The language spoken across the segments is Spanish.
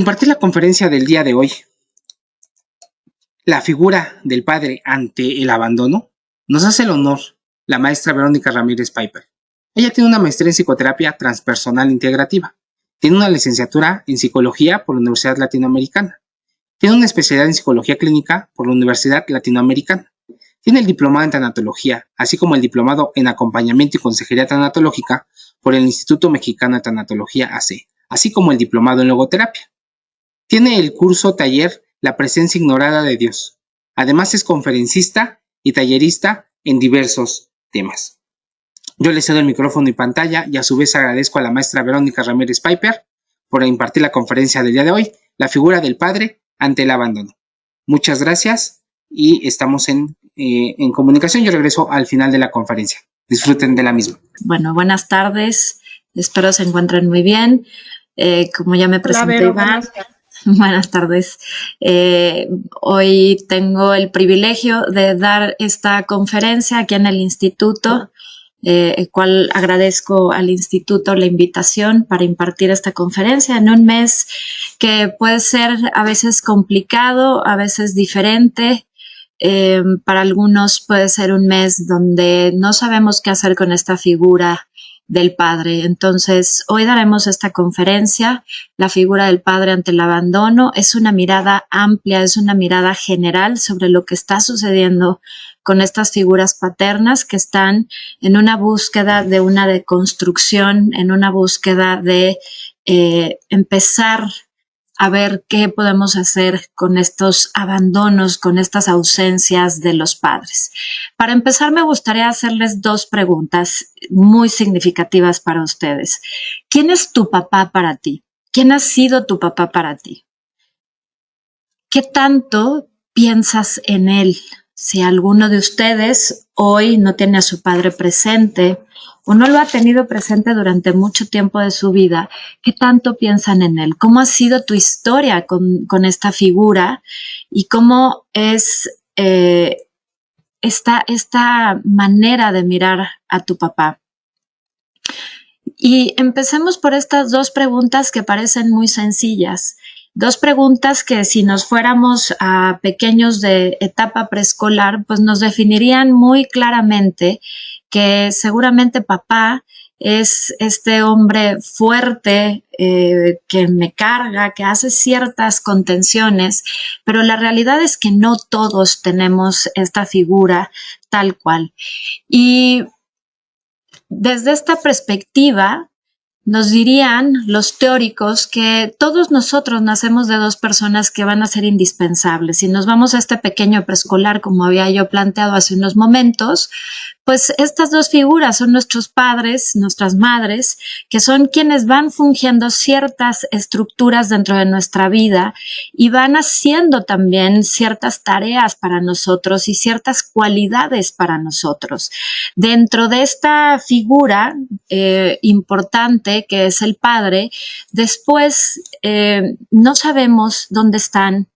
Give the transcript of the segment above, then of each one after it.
impartir la conferencia del día de hoy, la figura del padre ante el abandono, nos hace el honor la maestra Verónica Ramírez Piper. Ella tiene una maestría en psicoterapia transpersonal integrativa, tiene una licenciatura en psicología por la Universidad Latinoamericana, tiene una especialidad en psicología clínica por la Universidad Latinoamericana, tiene el diplomado en tanatología, así como el diplomado en acompañamiento y consejería tanatológica por el Instituto Mexicano de Tanatología AC, así como el diplomado en logoterapia. Tiene el curso taller La presencia ignorada de Dios. Además es conferencista y tallerista en diversos temas. Yo le cedo el micrófono y pantalla y a su vez agradezco a la maestra Verónica Ramírez Piper por impartir la conferencia del día de hoy, la figura del padre ante el abandono. Muchas gracias y estamos en comunicación. Yo regreso al final de la conferencia. Disfruten de la misma. Bueno, buenas tardes. Espero se encuentren muy bien. Como ya me presenté, Vero, Iván. Buenas tardes. Hoy tengo el privilegio de dar esta conferencia aquí en el instituto, el cual agradezco al instituto la invitación para impartir esta conferencia en un mes que puede ser a veces complicado, a veces diferente. Para algunos puede ser un mes donde no sabemos qué hacer con esta figura del padre. Entonces, hoy daremos esta conferencia, la figura del padre ante el abandono. Es una mirada amplia, es una mirada general sobre lo que está sucediendo con estas figuras paternas que están en una búsqueda de una deconstrucción, en una búsqueda de empezar a ver qué podemos hacer con estos abandonos, con estas ausencias de los padres. Para empezar, me gustaría hacerles dos preguntas muy significativas para ustedes. ¿Quién es tu papá para ti? ¿Quién ha sido tu papá para ti? ¿Qué tanto piensas en él? Si alguno de ustedes hoy no tiene a su padre presente o no lo ha tenido presente durante mucho tiempo de su vida, ¿qué tanto piensan en él? ¿Cómo ha sido tu historia con esta figura? ¿Y cómo es esta manera de mirar a tu papá? Y empecemos por estas dos preguntas que parecen muy sencillas. Dos preguntas que si nos fuéramos a pequeños de etapa preescolar, pues nos definirían muy claramente que seguramente papá es este hombre fuerte que me carga, que hace ciertas contenciones, pero la realidad es que no todos tenemos esta figura tal cual. Y desde esta perspectiva, nos dirían los teóricos que todos nosotros nacemos de dos personas que van a ser indispensables. Si nos vamos a este pequeño preescolar, como había yo planteado hace unos momentos, pues estas dos figuras son nuestros padres, nuestras madres, que son quienes van fungiendo ciertas estructuras dentro de nuestra vida y van haciendo también ciertas tareas para nosotros y ciertas cualidades para nosotros. Dentro de esta figura importante que es el padre, después no sabemos dónde están,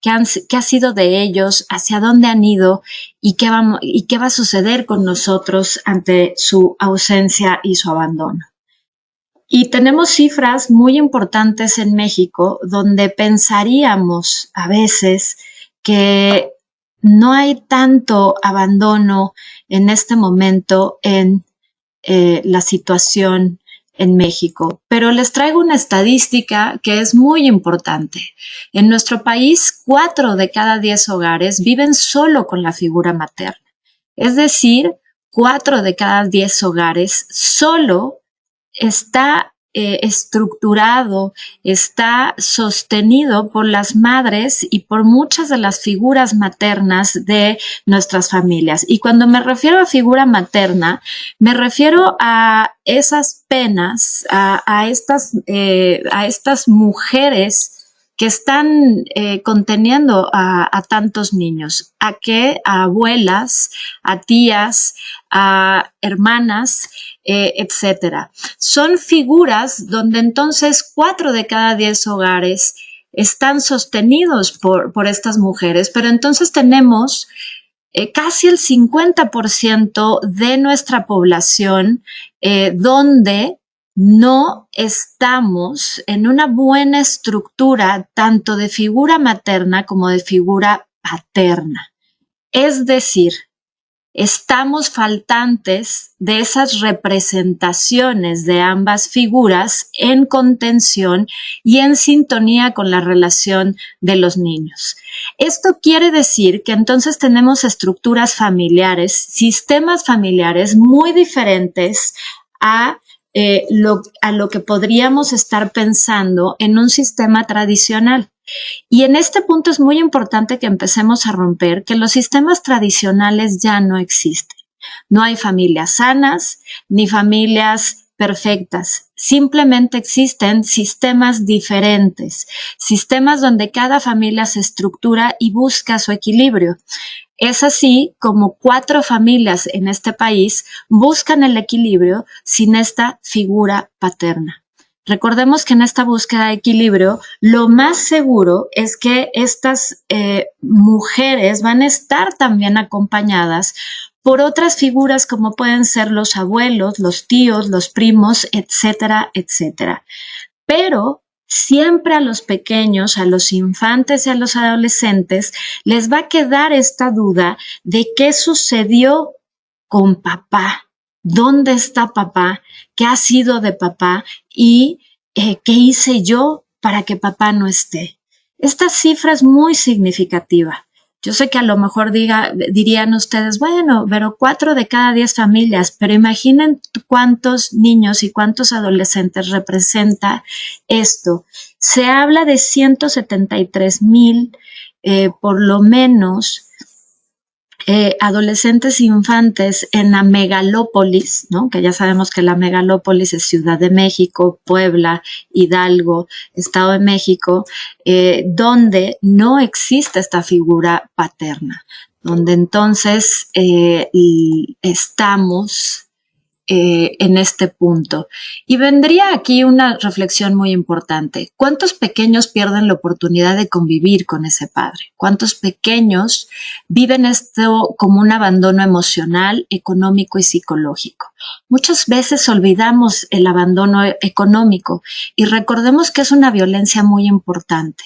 qué ha sido de ellos, hacia dónde han ido y qué va a suceder con nosotros ante su ausencia y su abandono. Y tenemos cifras muy importantes en México donde pensaríamos a veces que no hay tanto abandono en este momento en la situación en México, pero les traigo una estadística que es muy importante. En nuestro país, 4 de cada 10 hogares viven solo con la figura materna. Es decir, 4 de cada 10 hogares solo está estructurado, está sostenido por las madres y por muchas de las figuras maternas de nuestras familias. Y cuando me refiero a figura materna, me refiero a esas penas, a estas mujeres que están conteniendo a tantos niños, a abuelas, a tías, a hermanas, etcétera. Son figuras donde entonces 4 de cada 10 hogares están sostenidos por estas mujeres, pero entonces tenemos casi el 50% de nuestra población donde no estamos en una buena estructura tanto de figura materna como de figura paterna. Es decir, estamos faltantes de esas representaciones de ambas figuras en contención y en sintonía con la relación de los niños. Esto quiere decir que entonces tenemos estructuras familiares, sistemas familiares muy diferentes a lo que podríamos estar pensando en un sistema tradicional. Y en este punto es muy importante que empecemos a romper que los sistemas tradicionales ya no existen. No hay familias sanas ni familias perfectas. Simplemente existen sistemas diferentes, sistemas donde cada familia se estructura y busca su equilibrio. Es así como 4 familias en este país buscan el equilibrio sin esta figura paterna. Recordemos que en esta búsqueda de equilibrio, lo más seguro es que estas mujeres van a estar también acompañadas por otras figuras como pueden ser los abuelos, los tíos, los primos, etcétera, etcétera. Pero siempre a los pequeños, a los infantes y a los adolescentes les va a quedar esta duda de qué sucedió con papá. ¿Dónde está papá? ¿Qué ha sido de papá? ¿Y qué hice yo para que papá no esté? Esta cifra es muy significativa. Yo sé que a lo mejor dirían ustedes, bueno, pero 4 de cada 10 familias, pero imaginen cuántos niños y cuántos adolescentes representa esto. Se habla de 173,000, por lo menos, adolescentes e infantes en la megalópolis, ¿no? Que ya sabemos que la megalópolis es Ciudad de México, Puebla, Hidalgo, Estado de México, donde no existe esta figura paterna, donde entonces estamos en este punto. Y vendría aquí una reflexión muy importante. ¿Cuántos pequeños pierden la oportunidad de convivir con ese padre? ¿Cuántos pequeños viven esto como un abandono emocional, económico y psicológico? Muchas veces olvidamos el abandono económico y recordemos que es una violencia muy importante.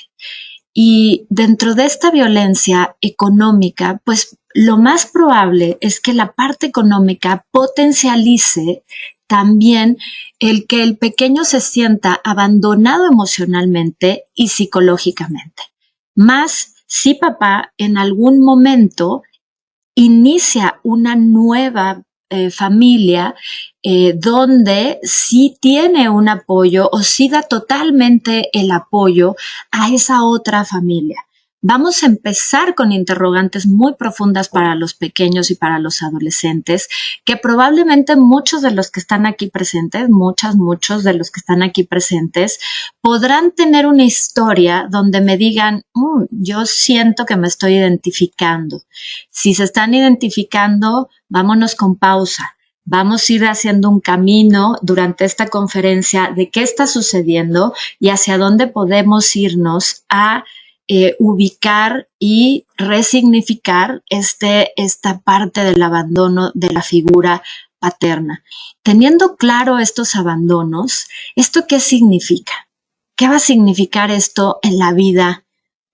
Y dentro de esta violencia económica, pues lo más probable es que la parte económica potencialice también el que el pequeño se sienta abandonado emocionalmente y psicológicamente. Más si papá en algún momento inicia una nueva familia donde sí tiene un apoyo o sí da totalmente el apoyo a esa otra familia. Vamos a empezar con interrogantes muy profundas para los pequeños y para los adolescentes, que probablemente muchos de los que están aquí presentes, muchos de los que están aquí presentes, podrán tener una historia donde me digan, yo siento que me estoy identificando. Si se están identificando, vámonos con pausa. Vamos a ir haciendo un camino durante esta conferencia de qué está sucediendo y hacia dónde podemos irnos a ubicar y resignificar esta parte del abandono de la figura paterna. Teniendo claro estos abandonos, ¿esto qué significa? ¿Qué va a significar esto en la vida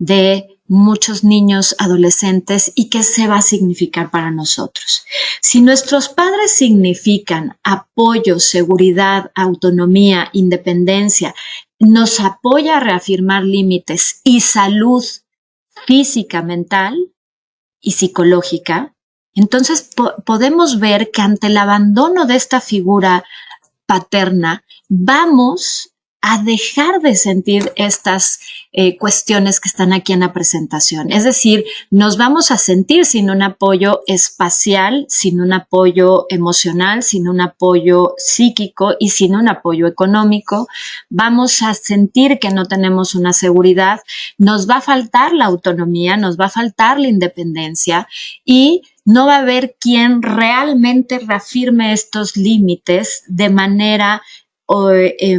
de muchos niños, adolescentes y qué se va a significar para nosotros? Si nuestros padres significan apoyo, seguridad, autonomía, independencia, nos apoya a reafirmar límites y salud física, mental y psicológica, entonces podemos ver que ante el abandono de esta figura paterna, vamos a dejar de sentir estas cuestiones que están aquí en la presentación. Es decir, nos vamos a sentir sin un apoyo espacial, sin un apoyo emocional, sin un apoyo psíquico y sin un apoyo económico. Vamos a sentir que no tenemos una seguridad, nos va a faltar la autonomía, nos va a faltar la independencia y no va a haber quien realmente reafirme estos límites de manera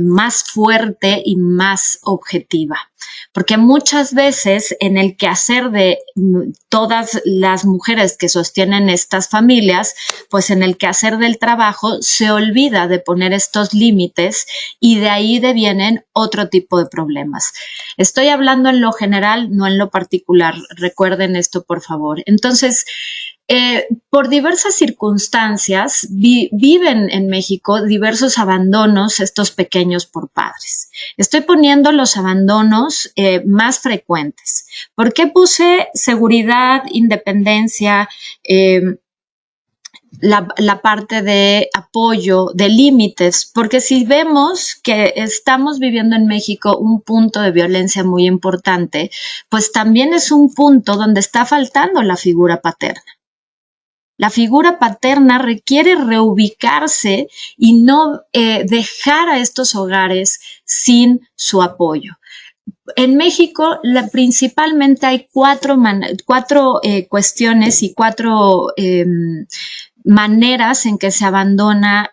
más fuerte y más objetiva. Porque muchas veces en el quehacer de todas las mujeres que sostienen estas familias, pues en el quehacer del trabajo se olvida de poner estos límites y de ahí devienen otro tipo de problemas. Estoy hablando en lo general, no en lo particular. Recuerden esto, por favor. Entonces, por diversas circunstancias viven en México diversos abandonos estos pequeños por padres. Estoy poniendo los abandonos más frecuentes. ¿Por qué puse seguridad, independencia, la parte de apoyo, de límites? Porque si vemos que estamos viviendo en México un punto de violencia muy importante, pues también es un punto donde está faltando la figura paterna. La figura paterna requiere reubicarse y no dejar a estos hogares sin su apoyo. En México principalmente hay cuatro cuestiones y cuatro maneras en que se abandona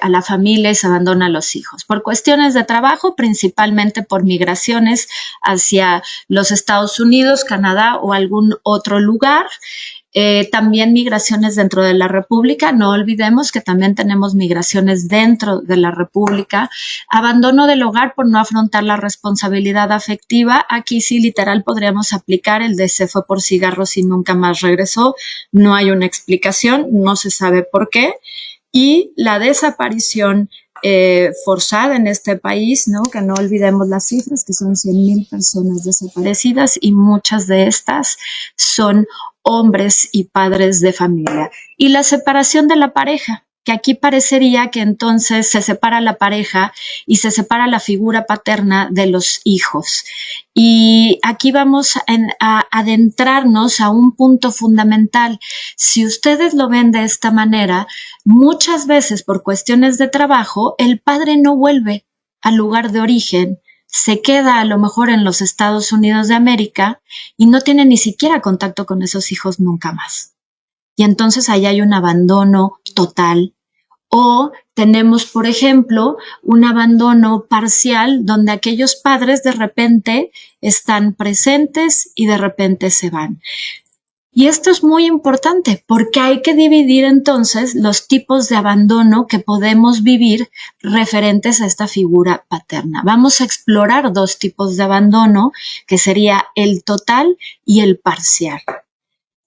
a la familia y se abandona a los hijos. Por cuestiones de trabajo, principalmente por migraciones hacia los Estados Unidos, Canadá o algún otro lugar. También migraciones dentro de la República, no olvidemos que también tenemos migraciones dentro de la República. Abandono del hogar por no afrontar la responsabilidad afectiva. Aquí sí literal podríamos aplicar el de se fue por cigarros y nunca más regresó. No hay una explicación, no se sabe por qué. Y la desaparición forzada en este país, ¿no? Que no olvidemos las cifras, que son 100,000 personas desaparecidas y muchas de estas son hombres y padres de familia. Y la separación de la pareja, que aquí parecería que entonces se separa la pareja y se separa la figura paterna de los hijos. Y aquí vamos a adentrarnos a un punto fundamental. Si ustedes lo ven de esta manera, muchas veces por cuestiones de trabajo, el padre no vuelve al lugar de origen, se queda a lo mejor en los Estados Unidos de América y no tiene ni siquiera contacto con esos hijos nunca más. Y entonces ahí hay un abandono total. O tenemos, por ejemplo, un abandono parcial donde aquellos padres de repente están presentes y de repente se van. Y esto es muy importante porque hay que dividir entonces los tipos de abandono que podemos vivir referentes a esta figura paterna. Vamos a explorar dos tipos de abandono, que sería el total y el parcial.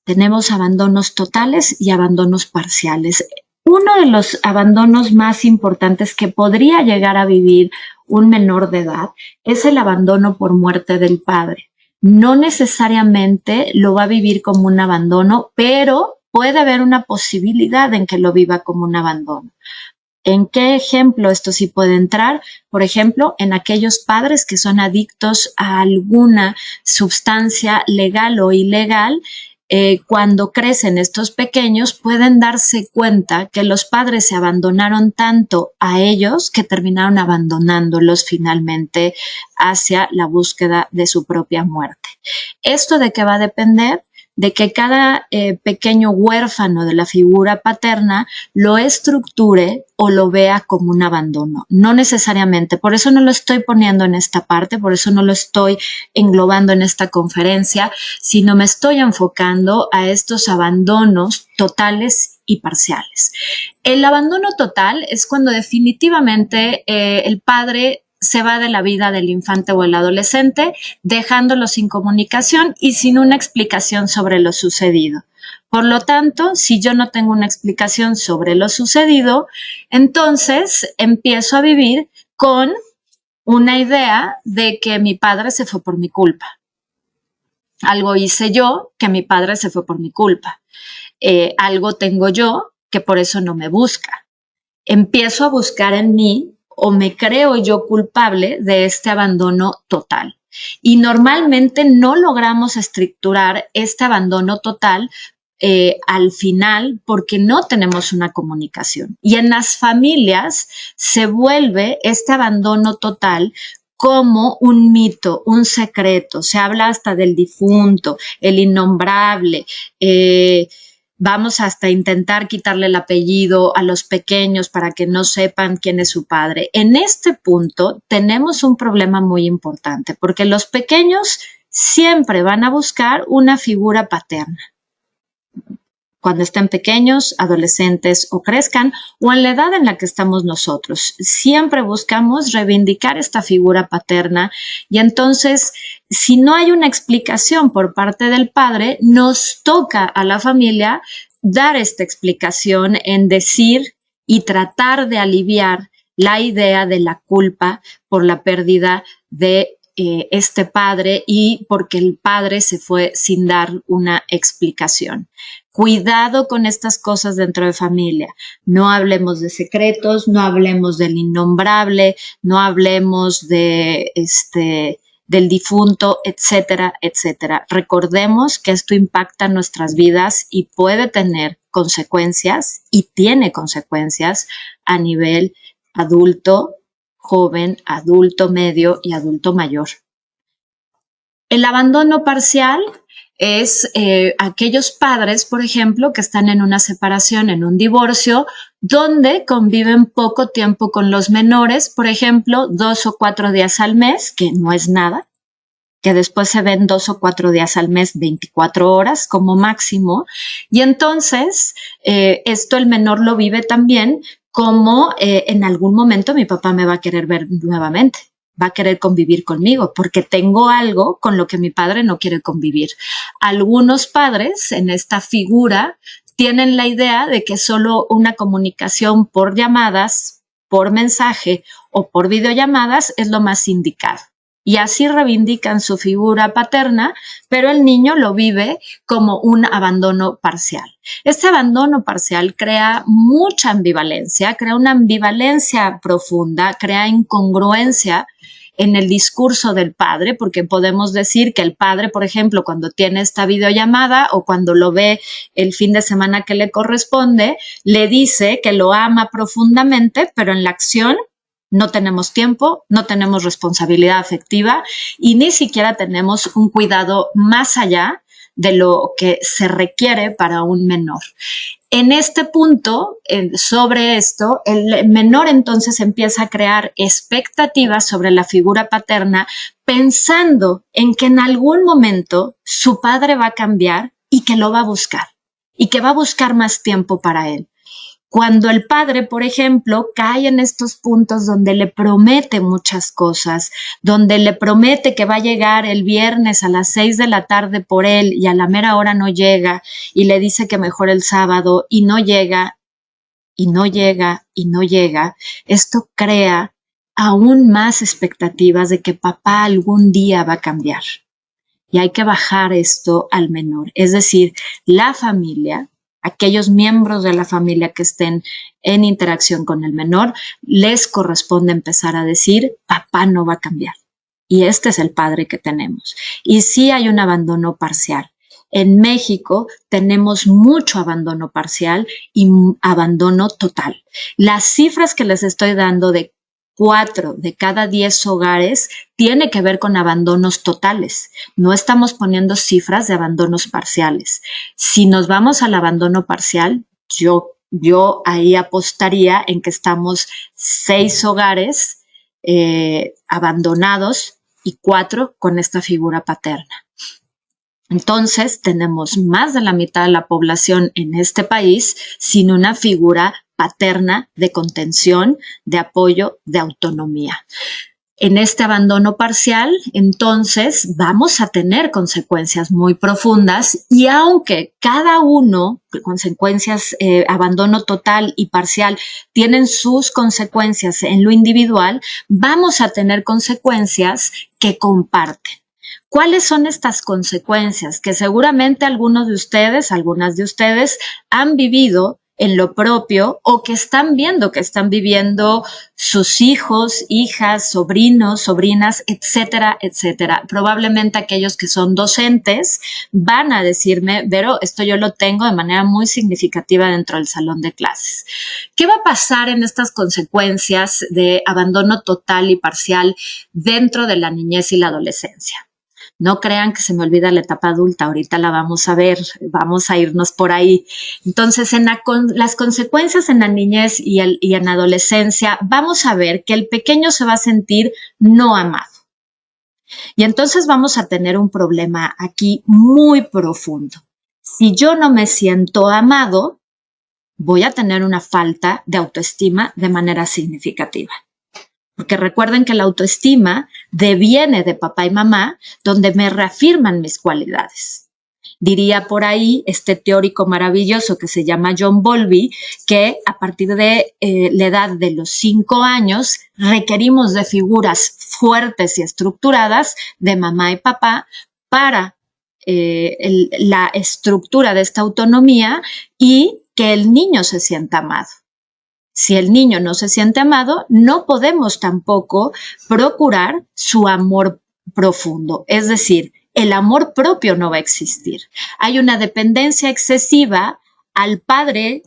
Tenemos abandonos totales y abandonos parciales. Uno de los abandonos más importantes que podría llegar a vivir un menor de edad es el abandono por muerte del padre. No necesariamente lo va a vivir como un abandono, pero puede haber una posibilidad en que lo viva como un abandono. ¿En qué ejemplo esto sí puede entrar? Por ejemplo, en aquellos padres que son adictos a alguna sustancia legal o ilegal. Cuando crecen estos pequeños pueden darse cuenta que los padres se abandonaron tanto a ellos que terminaron abandonándolos finalmente hacia la búsqueda de su propia muerte. ¿Esto de qué va a depender? De que cada pequeño huérfano de la figura paterna lo estructure o lo vea como un abandono. No necesariamente, por eso no lo estoy poniendo en esta parte, por eso no lo estoy englobando en esta conferencia, sino me estoy enfocando a estos abandonos totales y parciales. El abandono total es cuando definitivamente el padre se va de la vida del infante o el adolescente, dejándolo sin comunicación y sin una explicación sobre lo sucedido. Por lo tanto, si yo no tengo una explicación sobre lo sucedido, entonces empiezo a vivir con una idea de que mi padre se fue por mi culpa. Algo hice yo que mi padre se fue por mi culpa. Algo tengo yo que por eso no me busca. Empiezo a buscar en mí o me creo yo culpable de este abandono total. Y normalmente no logramos estructurar este abandono total al final porque no tenemos una comunicación. Y en las familias se vuelve este abandono total como un mito, un secreto. Se habla hasta del difunto, el innombrable, Vamos hasta intentar quitarle el apellido a los pequeños para que no sepan quién es su padre. En este punto tenemos un problema muy importante porque los pequeños siempre van a buscar una figura paterna. Cuando estén pequeños, adolescentes o crezcan, o en la edad en la que estamos nosotros. Siempre buscamos reivindicar esta figura paterna y entonces, si no hay una explicación por parte del padre, nos toca a la familia dar esta explicación en decir y tratar de aliviar la idea de la culpa por la pérdida de este padre y porque el padre se fue sin dar una explicación. Cuidado con estas cosas dentro de familia. No hablemos de secretos, no hablemos del innombrable, no hablemos de del difunto, etcétera, etcétera. Recordemos que esto impacta nuestras vidas y puede tener consecuencias y tiene consecuencias a nivel adulto, joven, adulto medio y adulto mayor. El abandono parcial es aquellos padres, por ejemplo, que están en una separación, en un divorcio, donde conviven poco tiempo con los menores, por ejemplo, 2 o 4 días al mes, que no es nada, que después se ven 2 o 4 días al mes, 24 horas como máximo, y entonces esto el menor lo vive también como en algún momento mi papá me va a querer ver nuevamente, va a querer convivir conmigo porque tengo algo con lo que mi padre no quiere convivir. Algunos padres en esta figura tienen la idea de que solo una comunicación por llamadas, por mensaje o por videollamadas es lo más indicado. Y así reivindican su figura paterna, pero el niño lo vive como un abandono parcial. Este abandono parcial crea mucha ambivalencia, crea una ambivalencia profunda, crea incongruencia en el discurso del padre, porque podemos decir que el padre, por ejemplo, cuando tiene esta videollamada o cuando lo ve el fin de semana que le corresponde, le dice que lo ama profundamente, pero en la acción no tenemos tiempo, no tenemos responsabilidad afectiva y ni siquiera tenemos un cuidado más allá de lo que se requiere para un menor. En este punto, sobre esto, el menor entonces empieza a crear expectativas sobre la figura paterna pensando en que en algún momento su padre va a cambiar y que lo va a buscar y que va a buscar más tiempo para él. Cuando el padre, por ejemplo, cae en estos puntos donde le promete muchas cosas, donde le promete que va a llegar el viernes a las 6 de la tarde por él y a la mera hora no llega y le dice que mejor el sábado y no llega, y no llega, y no llega, esto crea aún más expectativas de que papá algún día va a cambiar. Y hay que bajar esto al menor. Es decir, la familia, aquellos miembros de la familia que estén en interacción con el menor, les corresponde empezar a decir, papá no va a cambiar. Y este es el padre que tenemos. Y sí hay un abandono parcial. En México tenemos mucho abandono parcial y abandono total. Las cifras que les estoy dando de 4 de cada 10 hogares tiene que ver con abandonos totales. No estamos poniendo cifras de abandonos parciales. Si nos vamos al abandono parcial, yo ahí apostaría en que estamos 6 hogares abandonados y 4 con esta figura paterna. Entonces, tenemos más de la mitad de la población en este país sin una figura paterna de contención, de apoyo, de autonomía. En este abandono parcial, entonces, vamos a tener consecuencias muy profundas y aunque cada uno, consecuencias, abandono total y parcial, tienen sus consecuencias en lo individual, vamos a tener consecuencias que comparten. ¿Cuáles son estas consecuencias que seguramente algunas de ustedes han vivido en lo propio o que están viendo, que están viviendo sus hijos, hijas, sobrinos, sobrinas, etcétera, etcétera? Probablemente aquellos que son docentes van a decirme, Vero, esto yo lo tengo de manera muy significativa dentro del salón de clases. ¿Qué va a pasar en estas consecuencias de abandono total y parcial dentro de la niñez y la adolescencia? No crean que se me olvida la etapa adulta, ahorita la vamos a ver, vamos a irnos por ahí. Entonces, las consecuencias en la niñez y en adolescencia, vamos a ver que el pequeño se va a sentir no amado. Y entonces vamos a tener un problema aquí muy profundo. Si yo no me siento amado, voy a tener una falta de autoestima de manera significativa. Porque recuerden que la autoestima deviene de papá y mamá, donde me reafirman mis cualidades. Diría por ahí este teórico maravilloso que se llama John Bowlby, que a partir de la edad de los 5 años requerimos de figuras fuertes y estructuradas de mamá y papá para la estructura de esta autonomía y que el niño se sienta amado. Si el niño no se siente amado, no podemos tampoco procurar su amor profundo. Es decir, el amor propio no va a existir. Hay una dependencia excesiva al padre,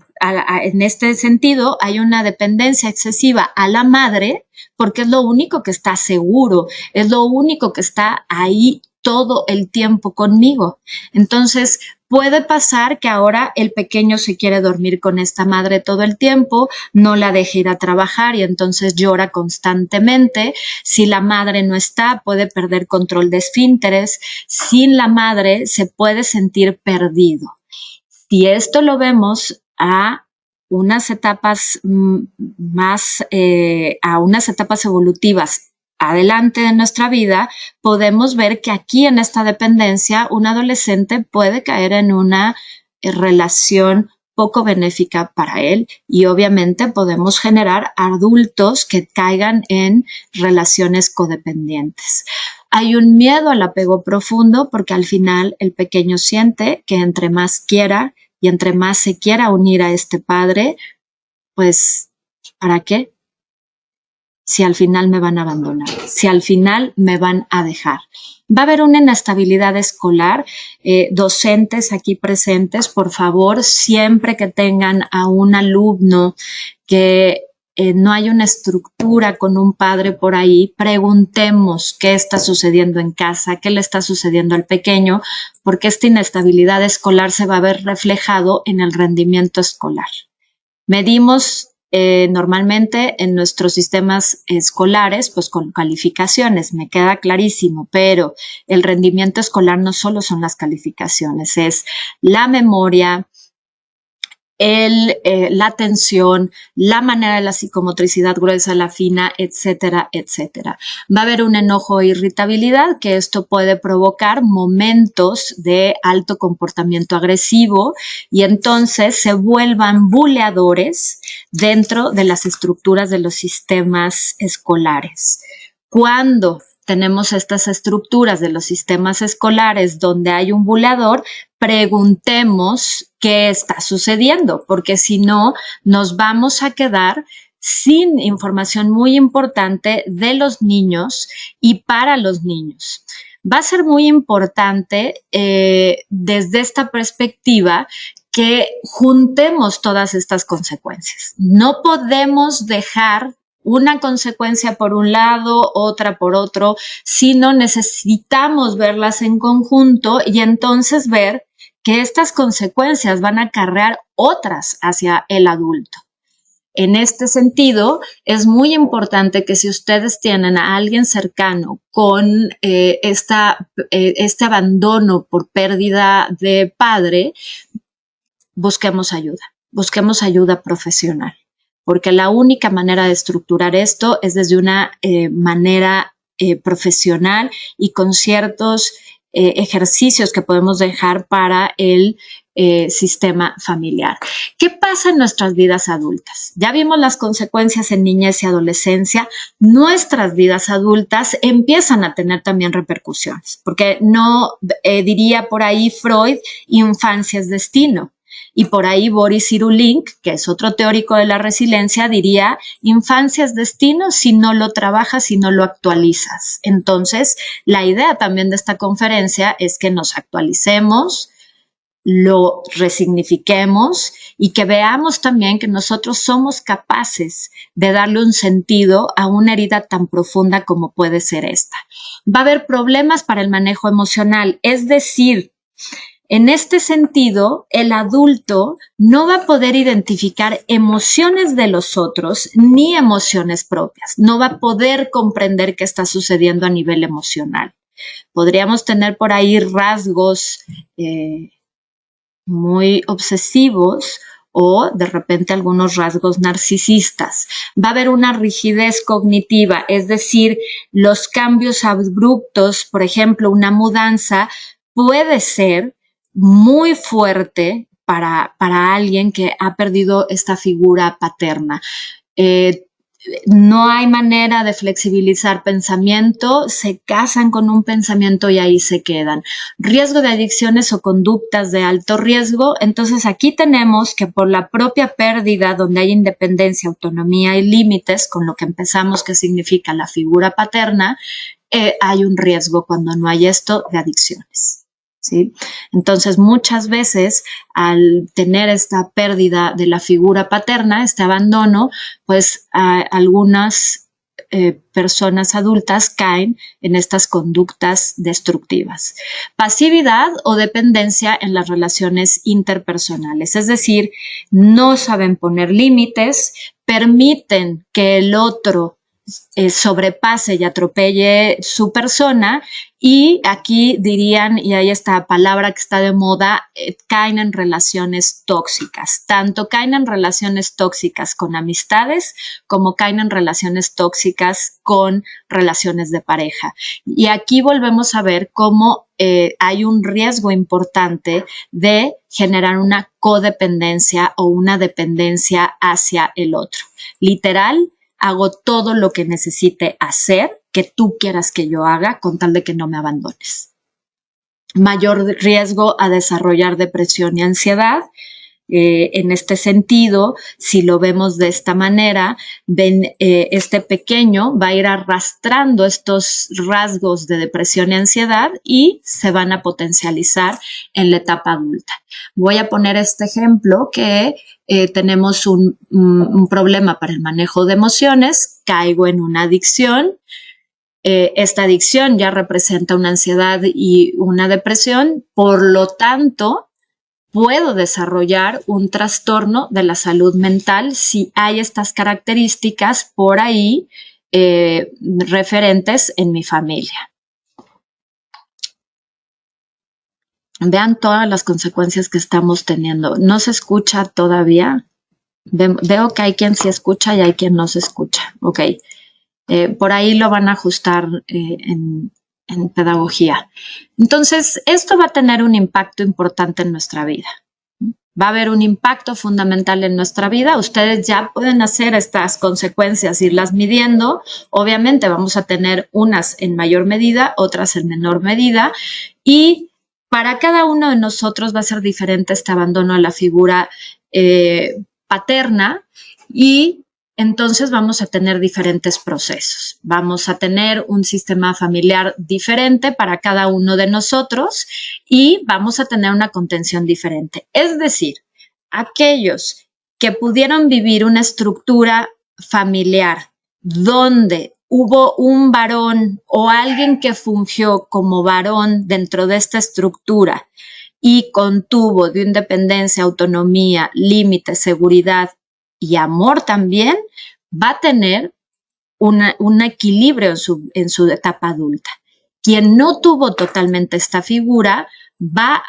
en este sentido, hay una dependencia excesiva a la madre porque es lo único que está seguro, es lo único que está ahí todo el tiempo conmigo. Entonces, puede pasar que ahora el pequeño se quiere dormir con esta madre todo el tiempo, no la deja ir a trabajar y entonces llora constantemente. Si la madre no está, puede perder control de esfínteres. Sin la madre se puede sentir perdido. Si esto lo vemos a unas etapas a unas etapas evolutivas adelante de nuestra vida, podemos ver que aquí en esta dependencia un adolescente puede caer en una relación poco benéfica para él y obviamente podemos generar adultos que caigan en relaciones codependientes. Hay un miedo al apego profundo porque al final el pequeño siente que entre más quiera y entre más se quiera unir a este padre, pues, ¿para qué? Si al final me van a abandonar, si al final me van a dejar. Va a haber una inestabilidad escolar. Docentes aquí presentes, por favor, siempre que tengan a un alumno que no hay una estructura con un padre por ahí, preguntemos qué está sucediendo en casa, qué le está sucediendo al pequeño, porque esta inestabilidad escolar se va a ver reflejado en el rendimiento escolar. Medimos normalmente en nuestros sistemas escolares, pues con calificaciones, me queda clarísimo, pero el rendimiento escolar no solo son las calificaciones, es la memoria, la atención, la manera de la psicomotricidad gruesa, la fina, etcétera, etcétera. Va a haber un enojo e irritabilidad, que esto puede provocar momentos de alto comportamiento agresivo y entonces se vuelvan buleadores dentro de las estructuras de los sistemas escolares. Cuando tenemos estas estructuras de los sistemas escolares donde hay un buleador, preguntemos qué está sucediendo, porque si no, nos vamos a quedar sin información muy importante de los niños y para los niños. Va a ser muy importante desde esta perspectiva que juntemos todas estas consecuencias. No podemos dejar una consecuencia por un lado, otra por otro, sino necesitamos verlas en conjunto y entonces ver que estas consecuencias van a acarrear otras hacia el adulto. En este sentido, es muy importante que si ustedes tienen a alguien cercano con este abandono por pérdida de padre, busquemos ayuda profesional, porque la única manera de estructurar esto es desde una manera profesional y con ciertos ejercicios que podemos dejar para el sistema familiar. ¿Qué pasa en nuestras vidas adultas? Ya vimos las consecuencias en niñez y adolescencia. Nuestras vidas adultas empiezan a tener también repercusiones, porque no diría por ahí Freud, infancia es destino. Y por ahí Boris Cyrulnik, que es otro teórico de la resiliencia, diría, infancia es destino si no lo trabajas, si no lo actualizas. Entonces, la idea también de esta conferencia es que nos actualicemos, lo resignifiquemos y que veamos también que nosotros somos capaces de darle un sentido a una herida tan profunda como puede ser esta. Va a haber problemas para el manejo emocional, es decir, en este sentido, el adulto no va a poder identificar emociones de los otros ni emociones propias. No va a poder comprender qué está sucediendo a nivel emocional. Podríamos tener por ahí rasgos muy obsesivos o de repente algunos rasgos narcisistas. Va a haber una rigidez cognitiva, es decir, los cambios abruptos, por ejemplo, una mudanza puede ser muy fuerte para alguien que ha perdido esta figura paterna. No hay manera de flexibilizar pensamiento, se casan con un pensamiento y ahí se quedan. Riesgo de adicciones o conductas de alto riesgo, entonces aquí tenemos que por la propia pérdida donde hay independencia, autonomía y límites, con lo que empezamos que significa la figura paterna, hay un riesgo cuando no hay esto de adicciones. ¿Sí? Entonces, muchas veces al tener esta pérdida de la figura paterna, este abandono, pues algunas personas adultas caen en estas conductas destructivas. Pasividad o dependencia en las relaciones interpersonales, es decir, no saben poner límites, permiten que el otro sobrepase y atropelle su persona y aquí dirían, y hay esta palabra que está de moda, caen en relaciones tóxicas. Tanto caen en relaciones tóxicas con amistades como caen en relaciones tóxicas con relaciones de pareja. Y aquí volvemos a ver cómo hay un riesgo importante de generar una codependencia o una dependencia hacia el otro. Literal, hago todo lo que necesite hacer, que tú quieras que yo haga, con tal de que no me abandones. Mayor riesgo a desarrollar depresión y ansiedad. En este sentido, si lo vemos de esta manera, este pequeño va a ir arrastrando estos rasgos de depresión y ansiedad y se van a potencializar en la etapa adulta. Voy a poner este ejemplo que tenemos un problema para el manejo de emociones, caigo en una adicción. Esta adicción ya representa una ansiedad y una depresión, por lo tanto, puedo desarrollar un trastorno de la salud mental si hay estas características por ahí referentes en mi familia. Vean todas las consecuencias que estamos teniendo. ¿No se escucha todavía? Veo que hay quien sí escucha y hay quien no se escucha. Ok. Por ahí lo van a ajustar en pedagogía. Entonces, esto va a tener un impacto importante en nuestra vida. Va a haber un impacto fundamental en nuestra vida. Ustedes ya pueden hacer estas consecuencias, irlas midiendo. Obviamente vamos a tener unas en mayor medida, otras en menor medida. Y para cada uno de nosotros va a ser diferente este abandono a la figura paterna y entonces vamos a tener diferentes procesos. Vamos a tener un sistema familiar diferente para cada uno de nosotros y vamos a tener una contención diferente. Es decir, aquellos que pudieron vivir una estructura familiar donde hubo un varón o alguien que fungió como varón dentro de esta estructura y contuvo de independencia, autonomía, límites, seguridad y amor también, va a tener un equilibrio en su etapa adulta. Quien no tuvo totalmente esta figura va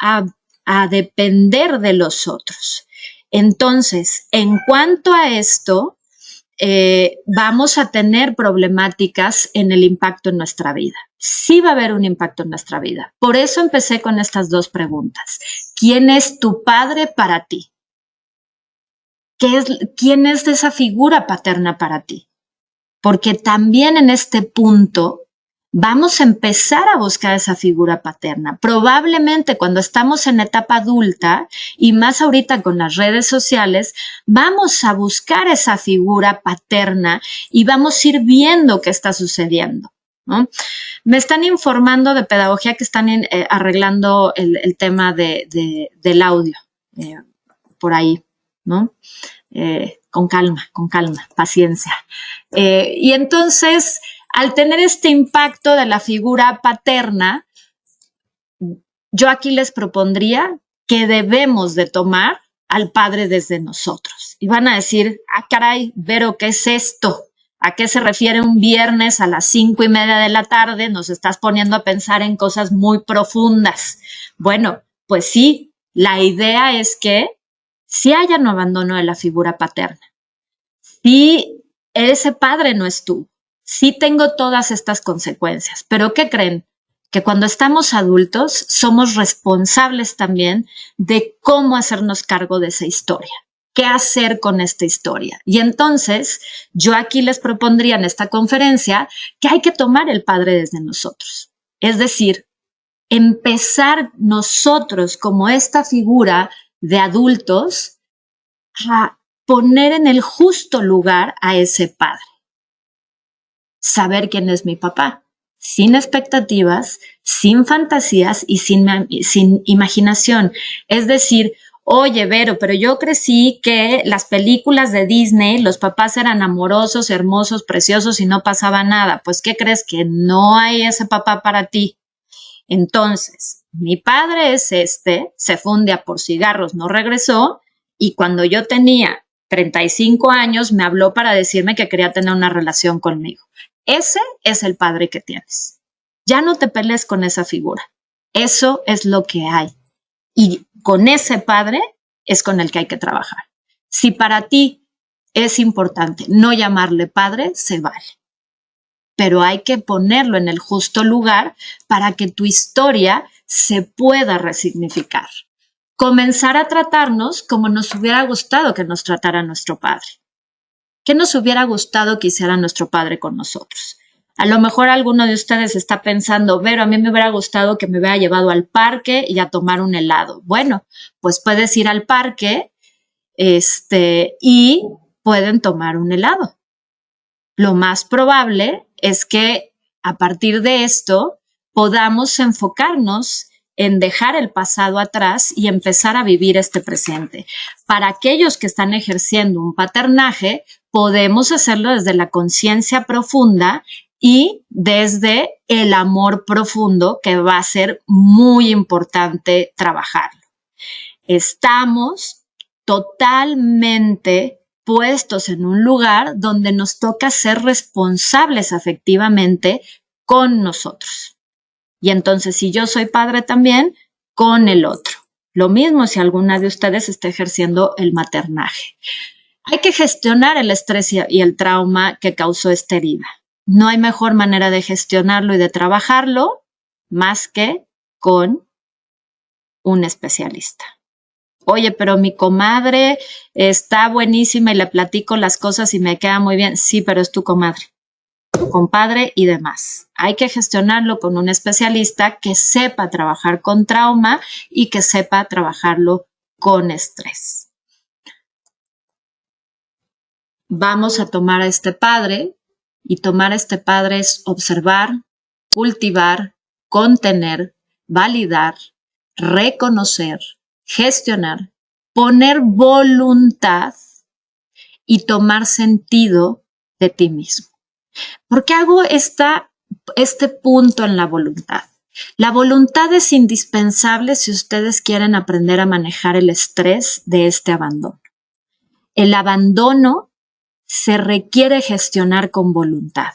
a depender de los otros. Entonces, en cuanto a esto, vamos a tener problemáticas en el impacto en nuestra vida. Sí va a haber un impacto en nuestra vida. Por eso empecé con estas dos preguntas. ¿Quién es tu padre para ti? ¿Quién es esa figura paterna para ti? Porque también en este punto vamos a empezar a buscar esa figura paterna. Probablemente cuando estamos en etapa adulta y más ahorita con las redes sociales, vamos a buscar esa figura paterna y vamos a ir viendo qué está sucediendo. ¿no? Me están informando de pedagogía que están arreglando el tema del audio por ahí, ¿no? Con calma, paciencia. Y entonces, al tener este impacto de la figura paterna, yo aquí les propondría que debemos de tomar al padre desde nosotros. Y van a decir, ah, caray, Vero, ¿qué es esto? ¿A qué se refiere un viernes a las 5:30 de la tarde? Nos estás poniendo a pensar en cosas muy profundas. Bueno, pues sí, la idea es que si haya un abandono de la figura paterna, si ese padre no es tú, sí tengo todas estas consecuencias, pero ¿qué creen? Que cuando estamos adultos somos responsables también de cómo hacernos cargo de esa historia, qué hacer con esta historia. Y entonces yo aquí les propondría en esta conferencia que hay que tomar el padre desde nosotros. Es decir, empezar nosotros como esta figura de adultos a poner en el justo lugar a ese padre. Saber quién es mi papá, sin expectativas, sin fantasías y sin imaginación. Es decir, oye, Vero, pero yo crecí que las películas de Disney, los papás eran amorosos, hermosos, preciosos y no pasaba nada. Pues, ¿qué crees? Que no hay ese papá para ti. Entonces, mi padre es se fue un día por cigarros, no regresó, y cuando yo tenía 35 años me habló para decirme que quería tener una relación conmigo. Ese es el padre que tienes. Ya no te pelees con esa figura. Eso es lo que hay. Y con ese padre es con el que hay que trabajar. Si para ti es importante no llamarle padre, se vale. Pero hay que ponerlo en el justo lugar para que tu historia se pueda resignificar. Comenzar a tratarnos como nos hubiera gustado que nos tratara nuestro padre. ¿Qué nos hubiera gustado que hiciera nuestro padre con nosotros? A lo mejor alguno de ustedes está pensando, Vero, a mí me hubiera gustado que me hubiera llevado al parque y a tomar un helado. Bueno, pues puedes ir al parque y pueden tomar un helado. Lo más probable es que a partir de esto podamos enfocarnos en dejar el pasado atrás y empezar a vivir este presente. Para aquellos que están ejerciendo un paternaje, podemos hacerlo desde la conciencia profunda y desde el amor profundo, que va a ser muy importante trabajarlo. Estamos totalmente puestos en un lugar donde nos toca ser responsables afectivamente con nosotros. Y entonces, si yo soy padre también, con el otro. Lo mismo si alguna de ustedes está ejerciendo el maternaje. Hay que gestionar el estrés y el trauma que causó esta herida. No hay mejor manera de gestionarlo y de trabajarlo más que con un especialista. Oye, pero mi comadre está buenísima y le platico las cosas y me queda muy bien. Sí, pero es tu comadre, tu compadre y demás. Hay que gestionarlo con un especialista que sepa trabajar con trauma y que sepa trabajarlo con estrés. Vamos a tomar a este padre, y tomar a este padre es observar, cultivar, contener, validar, reconocer, gestionar, poner voluntad y tomar sentido de ti mismo. ¿Por qué hago este punto en la voluntad? La voluntad es indispensable si ustedes quieren aprender a manejar el estrés de este abandono. El abandono se requiere gestionar con voluntad.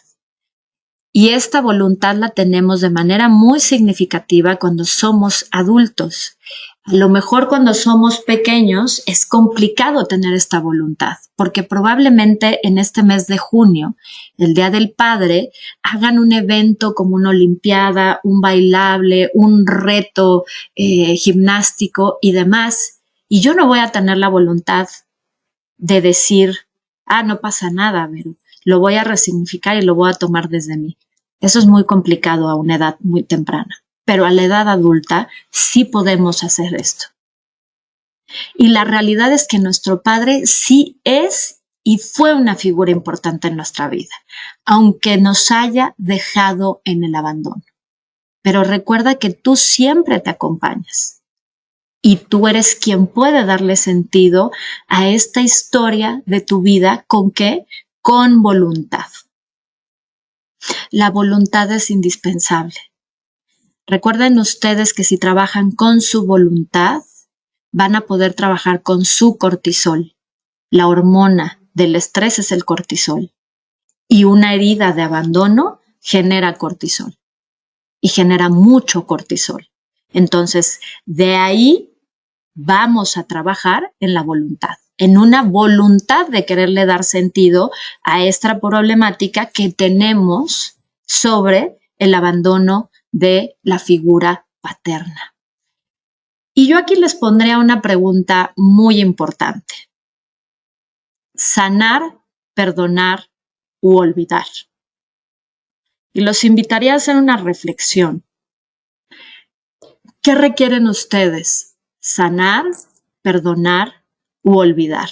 Y esta voluntad la tenemos de manera muy significativa cuando somos adultos. A lo mejor cuando somos pequeños es complicado tener esta voluntad, porque probablemente en este mes de junio, el Día del Padre, hagan un evento como una olimpiada, un bailable, un reto gimnástico y demás. Y yo no voy a tener la voluntad de decir, no pasa nada, pero lo voy a resignificar y lo voy a tomar desde mí. Eso es muy complicado a una edad muy temprana, pero a la edad adulta sí podemos hacer esto. Y la realidad es que nuestro padre sí es y fue una figura importante en nuestra vida, aunque nos haya dejado en el abandono. Pero recuerda que tú siempre te acompañas y tú eres quien puede darle sentido a esta historia de tu vida. ¿Con qué? Con voluntad. La voluntad es indispensable. Recuerden ustedes que si trabajan con su voluntad, van a poder trabajar con su cortisol. La hormona del estrés es el cortisol. Y una herida de abandono genera cortisol. Y genera mucho cortisol. Entonces, de ahí vamos a trabajar en la voluntad. En una voluntad de quererle dar sentido a esta problemática que tenemos sobre el abandono de la figura paterna. Y yo aquí les pondría una pregunta muy importante. Sanar, perdonar u olvidar. Y los invitaría a hacer una reflexión. ¿Qué requieren ustedes? ¿Sanar, perdonar u olvidar?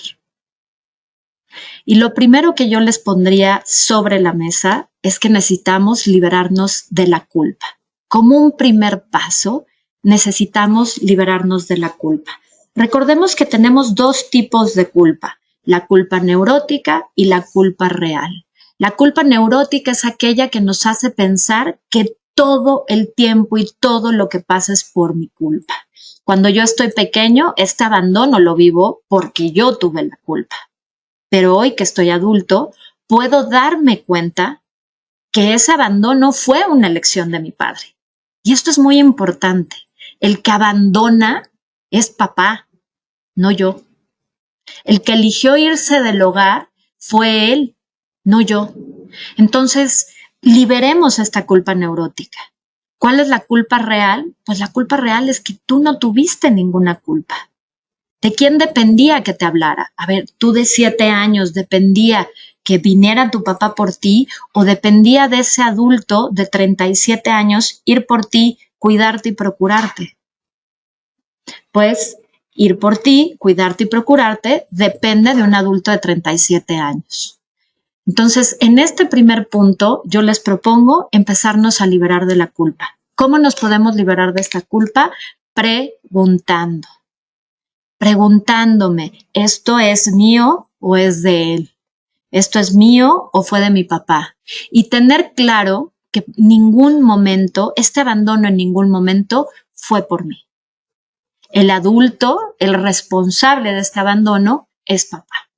Y lo primero que yo les pondría sobre la mesa es que necesitamos liberarnos de la culpa. Como un primer paso, necesitamos liberarnos de la culpa. Recordemos que tenemos dos tipos de culpa, la culpa neurótica y la culpa real. La culpa neurótica es aquella que nos hace pensar que todo el tiempo y todo lo que pasa es por mi culpa. Cuando yo estoy pequeño, este abandono lo vivo porque yo tuve la culpa. Pero hoy que estoy adulto, puedo darme cuenta que ese abandono fue una elección de mi padre. Y esto es muy importante. El que abandona es papá, no yo. El que eligió irse del hogar fue él, no yo. Entonces, liberemos esta culpa neurótica. ¿Cuál es la culpa real? Pues la culpa real es que tú no tuviste ninguna culpa. ¿De quién dependía que te hablara? A ver, tú de 7 años, ¿dependía que viniera tu papá por ti o dependía de ese adulto de 37 años ir por ti, cuidarte y procurarte? Pues ir por ti, cuidarte y procurarte depende de un adulto de 37 años. Entonces, en este primer punto, yo les propongo empezarnos a liberar de la culpa. ¿Cómo nos podemos liberar de esta culpa? Preguntando. Preguntándome, ¿esto es mío o es de él? ¿Esto es mío o fue de mi papá? Y tener claro que ningún momento, este abandono en ningún momento fue por mí. El adulto, el responsable de este abandono es papá.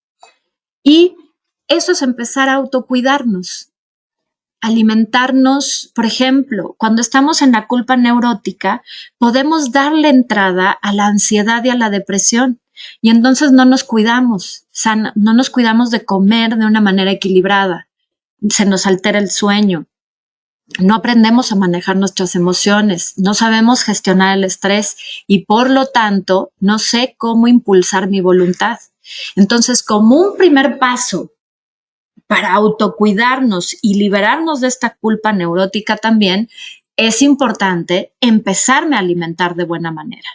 Y eso es empezar a autocuidarnos, alimentarnos. Por ejemplo, cuando estamos en la culpa neurótica, podemos darle entrada a la ansiedad y a la depresión. Y entonces no nos cuidamos, no nos cuidamos de comer de una manera equilibrada. Se nos altera el sueño. No aprendemos a manejar nuestras emociones, no sabemos gestionar el estrés y por lo tanto no sé cómo impulsar mi voluntad. Entonces, como un primer paso para autocuidarnos y liberarnos de esta culpa neurótica también, es importante empezarme a alimentar de buena manera.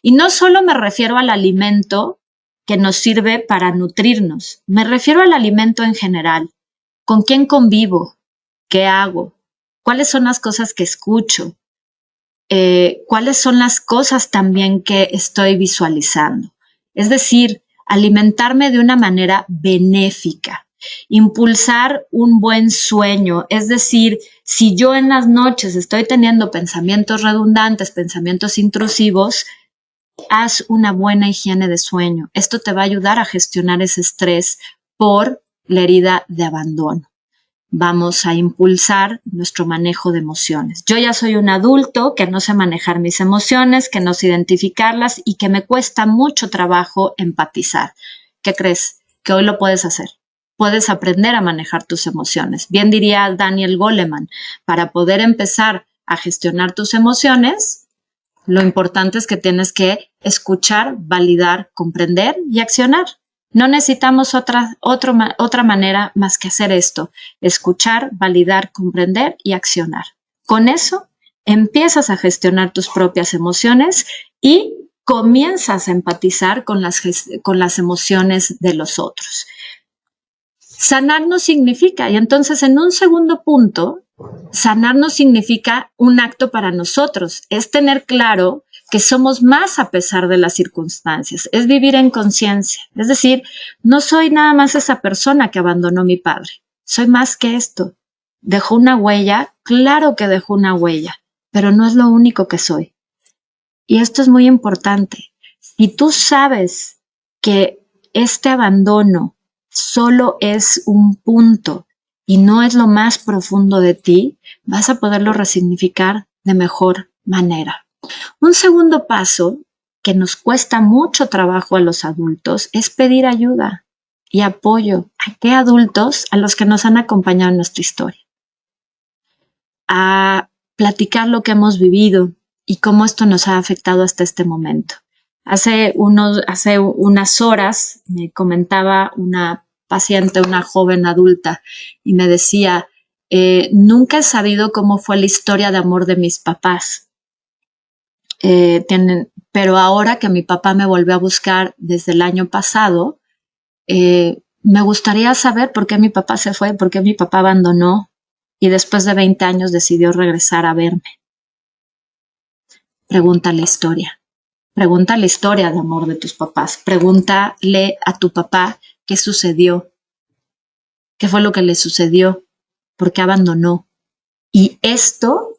Y no solo me refiero al alimento que nos sirve para nutrirnos, me refiero al alimento en general. ¿Con quién convivo? ¿Qué hago? ¿Cuáles son las cosas que escucho? ¿Cuáles son las cosas también que estoy visualizando? Es decir, alimentarme de una manera benéfica. Impulsar un buen sueño, es decir, si yo en las noches estoy teniendo pensamientos redundantes, pensamientos intrusivos, haz una buena higiene de sueño. Esto te va a ayudar a gestionar ese estrés por la herida de abandono. Vamos a impulsar nuestro manejo de emociones. Yo ya soy un adulto que no sé manejar mis emociones, que no sé identificarlas y que me cuesta mucho trabajo empatizar. ¿Qué crees? Que hoy lo puedes hacer. Puedes aprender a manejar tus emociones. Bien diría Daniel Goleman, para poder empezar a gestionar tus emociones, lo importante es que tienes que escuchar, validar, comprender y accionar. No necesitamos otra manera más que hacer esto, escuchar, validar, comprender y accionar. Con eso empiezas a gestionar tus propias emociones y comienzas a empatizar con las emociones de los otros. Sanar no significa, y entonces en un segundo punto, sanar no significa un acto para nosotros, es tener claro que somos más a pesar de las circunstancias, es vivir en conciencia, es decir, no soy nada más esa persona que abandonó a mi padre, soy más que esto. ¿Dejó una huella? Claro que dejó una huella, pero no es lo único que soy. Y esto es muy importante. Si tú sabes que este abandono solo es un punto y no es lo más profundo de ti, vas a poderlo resignificar de mejor manera. Un segundo paso que nos cuesta mucho trabajo a los adultos es pedir ayuda y apoyo. ¿A qué adultos? A los que nos han acompañado en nuestra historia. A platicar lo que hemos vivido y cómo esto nos ha afectado hasta este momento. Hace unas horas me comentaba una paciente, una joven adulta, y me decía, nunca he sabido cómo fue la historia de amor de mis papás. Pero ahora que mi papá me volvió a buscar desde el año pasado, me gustaría saber por qué mi papá se fue, por qué mi papá abandonó y después de 20 años decidió regresar a verme. Pregunta la historia. Pregunta la historia de amor de tus papás. Pregúntale a tu papá qué sucedió, qué fue lo que le sucedió, por qué abandonó. Y esto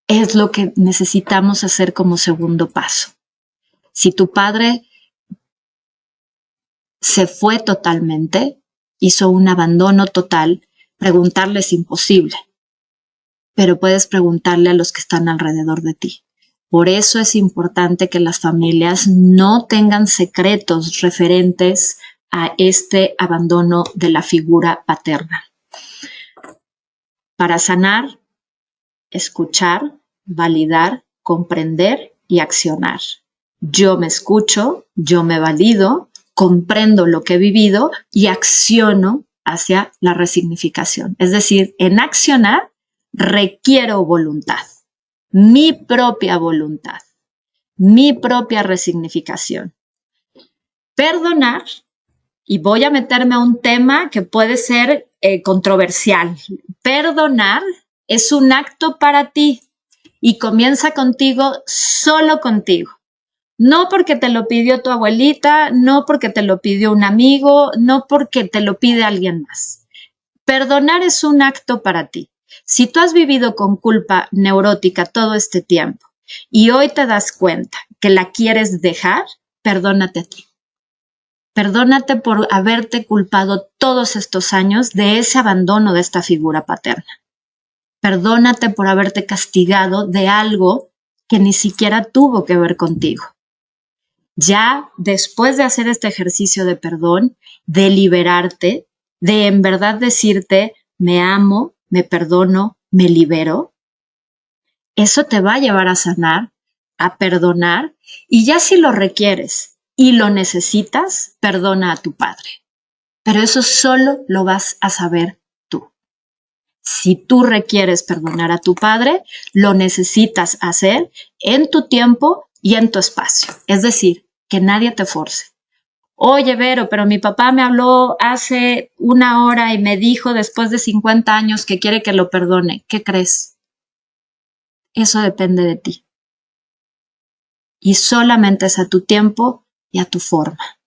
es lo que necesitamos hacer como segundo paso. Si tu padre se fue totalmente, hizo un abandono total, preguntarle es imposible, pero puedes preguntarle a los que están alrededor de ti. Por eso es importante que las familias no tengan secretos referentes a este abandono de la figura paterna. Para sanar, escuchar, validar, comprender y accionar. Yo me escucho, yo me valido, comprendo lo que he vivido y acciono hacia la resignificación. Es decir, en accionar requiero voluntad, mi propia voluntad, mi propia resignificación. Perdonar, y voy a meterme a un tema que puede ser controversial. Perdonar es un acto para ti y comienza contigo, solo contigo. No porque te lo pidió tu abuelita, no porque te lo pidió un amigo, no porque te lo pide alguien más. Perdonar es un acto para ti. Si tú has vivido con culpa neurótica todo este tiempo y hoy te das cuenta que la quieres dejar, perdónate a ti. Perdónate por haberte culpado todos estos años de ese abandono de esta figura paterna. Perdónate por haberte castigado de algo que ni siquiera tuvo que ver contigo. Ya después de hacer este ejercicio de perdón, de liberarte, de en verdad decirte, me amo, me perdono, me libero, eso te va a llevar a sanar, a perdonar, y ya si lo requieres y lo necesitas, perdona a tu padre. Pero eso solo lo vas a saber tú. Si tú requieres perdonar a tu padre, lo necesitas hacer en tu tiempo y en tu espacio. Es decir, que nadie te force. Oye, Vero, pero mi papá me habló hace 1 hora y me dijo después de 50 años que quiere que lo perdone. ¿Qué crees? Eso depende de ti. Y solamente es a tu tiempo y a tu forma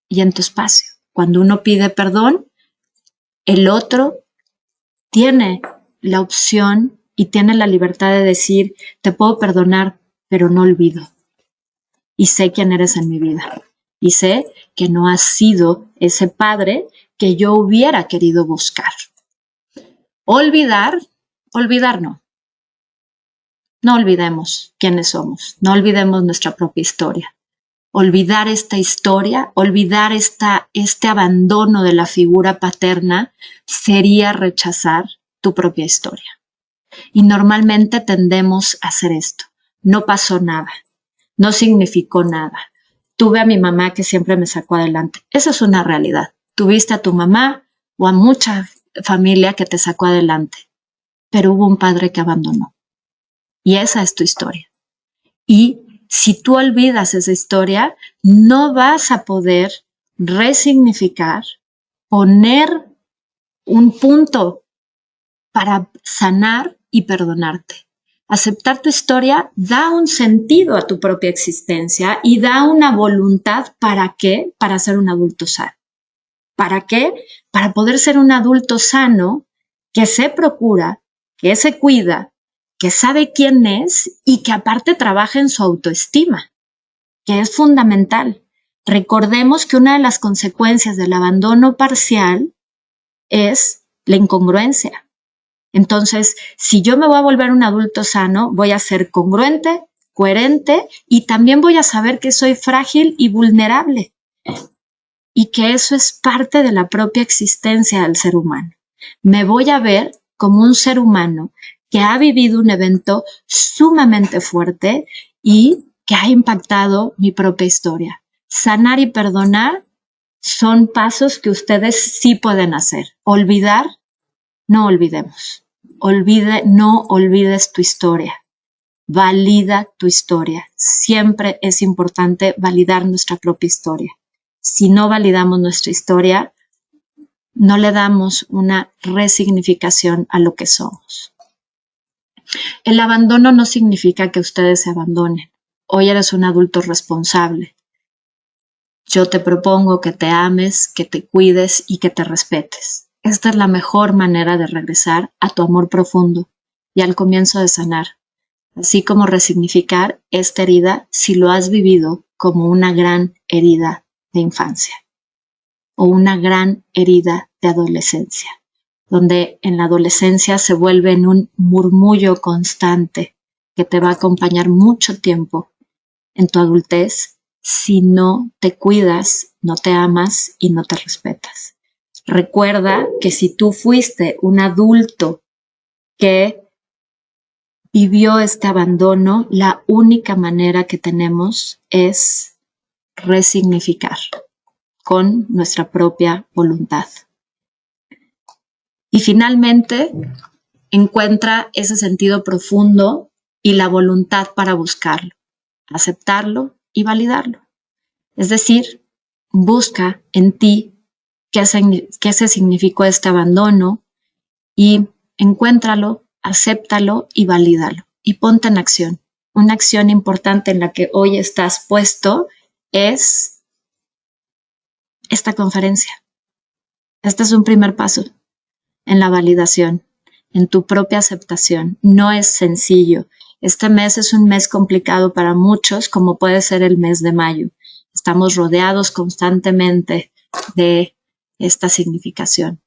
y en tu espacio. Cuando uno pide perdón, el otro tiene la opción y tiene la libertad de decir, te puedo perdonar, pero no olvido. Y sé quién eres en mi vida. Y sé que no has sido ese padre que yo hubiera querido buscar. Olvidar no. No olvidemos quiénes somos. No olvidemos nuestra propia historia. Olvidar esta historia, olvidar este abandono de la figura paterna sería rechazar tu propia historia. Y normalmente tendemos a hacer esto. No pasó nada. No significó nada. Tuve a mi mamá que siempre me sacó adelante. Eso es una realidad. Tuviste a tu mamá o a mucha familia que te sacó adelante, pero hubo un padre que abandonó. Y esa es tu historia. Y si tú olvidas esa historia, no vas a poder resignificar, poner un punto para sanar y perdonarte. Aceptar tu historia da un sentido a tu propia existencia y da una voluntad. ¿Para qué? Para ser un adulto sano. ¿Para qué? Para poder ser un adulto sano que se procura, que se cuida, que sabe quién es y que aparte trabaja en su autoestima, que es fundamental. Recordemos que una de las consecuencias del abandono parcial es la incongruencia. Entonces, si yo me voy a volver un adulto sano, voy a ser congruente, coherente y también voy a saber que soy frágil y vulnerable y que eso es parte de la propia existencia del ser humano. Me voy a ver como un ser humano que ha vivido un evento sumamente fuerte y que ha impactado mi propia historia. Sanar y perdonar son pasos que ustedes sí pueden hacer. Olvidar, no olvidemos. No olvides tu historia. Valida tu historia. Siempre es importante validar nuestra propia historia. Si no validamos nuestra historia, no le damos una resignificación a lo que somos. El abandono no significa que ustedes se abandonen. Hoy eres un adulto responsable. Yo te propongo que te ames, que te cuides y que te respetes. Esta es la mejor manera de regresar a tu amor profundo y al comienzo de sanar, así como resignificar esta herida si lo has vivido como una gran herida de infancia o una gran herida de adolescencia, donde en la adolescencia se vuelve en un murmullo constante que te va a acompañar mucho tiempo en tu adultez si no te cuidas, no te amas y no te respetas. Recuerda que si tú fuiste un adulto que vivió este abandono, la única manera que tenemos es resignificar con nuestra propia voluntad. Y finalmente, encuentra ese sentido profundo y la voluntad para buscarlo, aceptarlo y validarlo. Es decir, busca en ti qué se significó este abandono y encuéntralo, acéptalo y valídalo. Y ponte en acción. Una acción importante en la que hoy estás puesto es esta conferencia. Este es un primer paso en la validación, en tu propia aceptación. No es sencillo. Este mes es un mes complicado para muchos, como puede ser el mes de mayo. Estamos rodeados constantemente de esta significación.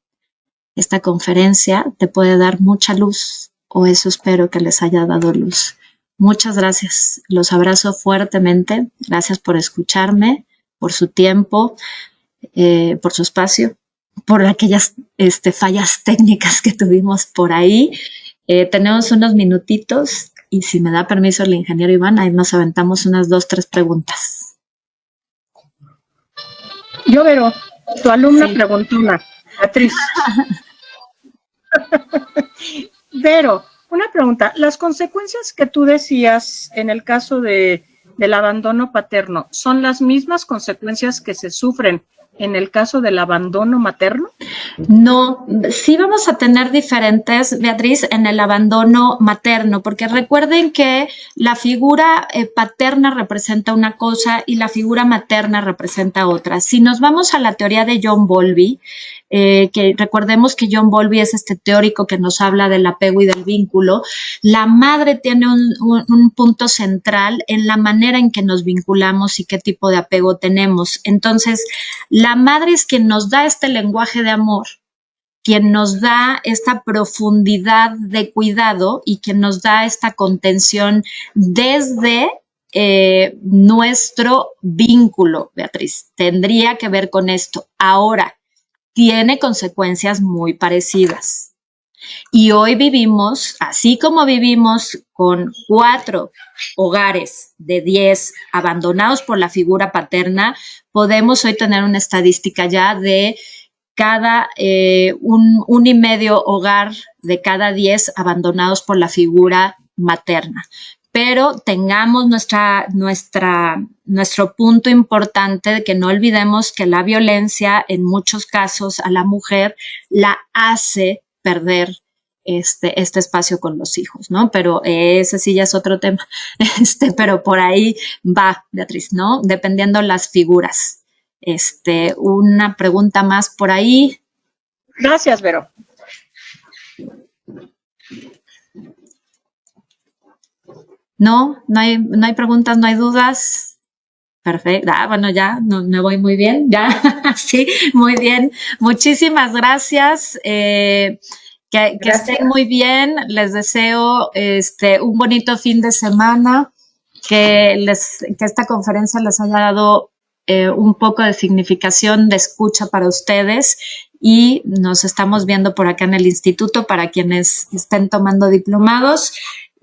Esta conferencia te puede dar mucha luz, o eso espero que les haya dado luz. Muchas gracias. Los abrazo fuertemente. Gracias por escucharme, por su tiempo, por su espacio, por aquellas fallas técnicas que tuvimos por ahí. Tenemos unos minutitos y si me da permiso el ingeniero Iván, ahí nos aventamos unas 2, 3 preguntas. Yo, Vero, tu alumna sí. Preguntó una, Beatriz. Vero, una pregunta. Las consecuencias que tú decías en el caso del abandono paterno, ¿son las mismas consecuencias que se sufren en el caso del abandono materno? No, sí vamos a tener diferentes, Beatriz, en el abandono materno, porque recuerden que la figura paterna representa una cosa y la figura materna representa otra. Si nos vamos a la teoría de John Bowlby, que recordemos que John Bowlby es este teórico que nos habla del apego y del vínculo, la madre tiene un punto central en la manera en que nos vinculamos y qué tipo de apego tenemos. Entonces, la madre es quien nos da este lenguaje de amor, quien nos da esta profundidad de cuidado y quien nos da esta contención desde nuestro vínculo, Beatriz. Tendría que ver con esto. Ahora, tiene consecuencias muy parecidas. Y hoy vivimos, así como vivimos con 4 hogares de 10 abandonados por la figura paterna, podemos hoy tener una estadística ya de cada 1,5 hogar de cada 10 abandonados por la figura materna. pero tengamos nuestro punto importante de que no olvidemos que la violencia en muchos casos a la mujer la hace perder este espacio con los hijos, ¿no? Pero ese sí ya es otro tema, pero por ahí va, Beatriz, ¿no? Dependiendo las figuras. Una pregunta más por ahí. Gracias, Vero. No hay preguntas, no hay dudas. Perfecto. Bueno, ya me voy muy bien. Ya, sí, muy bien. Muchísimas gracias. Que estén muy bien. Les deseo un bonito fin de semana. Que esta conferencia les haya dado un poco de significación, de escucha para ustedes. Y nos estamos viendo por acá en el instituto para quienes estén tomando diplomados.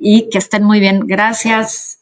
Y que estén muy bien. Gracias.